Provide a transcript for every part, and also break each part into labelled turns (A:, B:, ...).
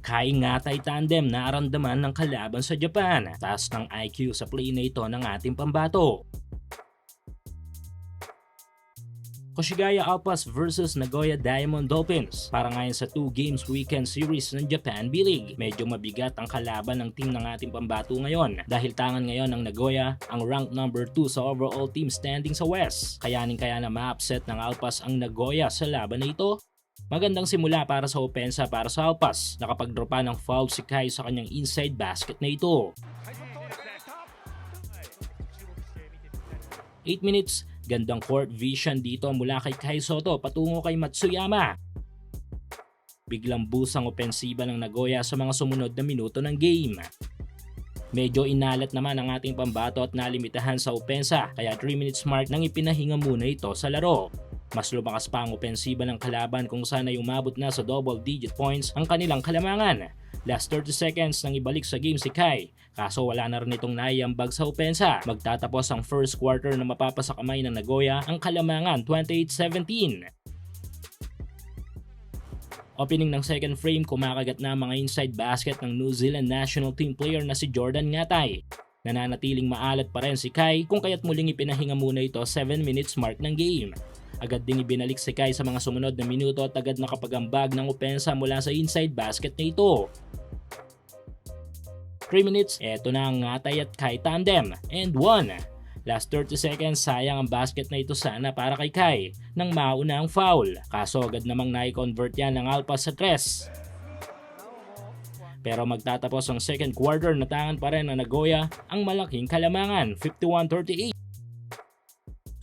A: Kai Ngatay tandem nararamdaman ng kalaban sa Japan. Taas ng IQ sa play na ito ng ating pambato. Koshigaya Alpas versus Nagoya Diamond Dolphins. Para ngayon sa 2 games weekend series ng Japan B-League. Medyo mabigat ang kalaban ng team ng ating pambato ngayon dahil tangan ngayon ng Nagoya ang rank number 2 sa overall team standing sa West. Kayanin-kaya na ma-upset ng Alpas ang Nagoya sa laban na ito. Magandang simula para sa opensa para sa Alpas. Nakapagdropa ng foul si Kai sa kanyang inside basket na ito. 8 minutes. Gandang court vision dito mula kay Kai Soto patungo kay Matsuyama. Biglang busang opensiba ng Nagoya sa mga sumunod na minuto ng game. Medyo inalat naman ang ating pambato at nalimitahan sa opensa kaya 3 minutes mark nang ipinahinga muna ito sa laro. Mas lumakas pa ang opensiba ng kalaban kung saan ay umabot na sa double digit points ang kanilang kalamangan. Last 30 seconds nang ibalik sa game si Kai. Kaso wala na rin itong naiambag sa opensa. Magtatapos ang first quarter na mapapasakamay ng Nagoya ang kalamangan 28-17. Opening ng second frame, kumakagat na mga inside basket ng New Zealand national team player na si Jordan Ngatay. Nananatiling maalat pa rin si Kai kung kaya't muling ipinahinga muna ito 7 minutes mark ng game. Agad ding ibinalik si Kai sa mga sumunod na minuto at agad nakapagambag ng opensa mula sa inside basket na ito. 3 minutes, eto na ang Ngatay at Kai tandem, and 1. Last 30 seconds, sayang ang basket na ito sana para kay Kai nang mauna ang foul. Kaso agad namang nai-convert yan ng Alpas sa 3. Pero magtatapos ang second quarter, natangan pa rin ng Nagoya ang malaking kalamangan, 51-38.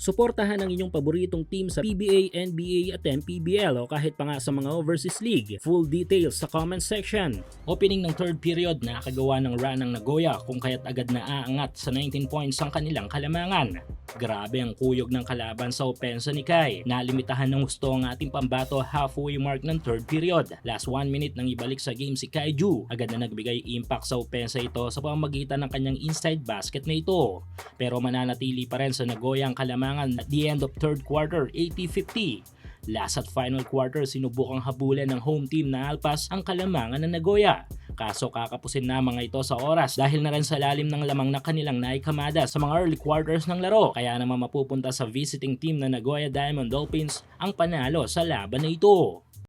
A: Suportahan ang inyong paboritong team sa PBA, NBA at MPBL o kahit pa nga sa mga overseas league. Full details sa comment section. Opening ng third period, nakagawa ng run ng Nagoya kung kaya't agad na aangat sa 19 points ang kanilang kalamangan. Grabe ang kuyog ng kalaban sa opensa ni Kai. Nalimitahan ng gusto ang ating pambato halfway mark ng third period. Last 1 minute nang ibalik sa game si Kaiju. Agad na nagbigay impact sa opensa ito sa pamamagitan ng kanyang inside basket na ito. Pero mananatili pa rin sa Nagoya ang kalamangan at the end of third quarter, 80-50. Last at final quarter, sinubukang habulin ng home team na Alpas ang kalamangan ng Nagoya. Kaso kakapusin na mga ito sa oras dahil na rin sa lalim ng lamang na kanilang naikamada sa mga early quarters ng laro. Kaya naman mapupunta sa visiting team na Nagoya Diamond Dolphins ang panalo sa laban na ito.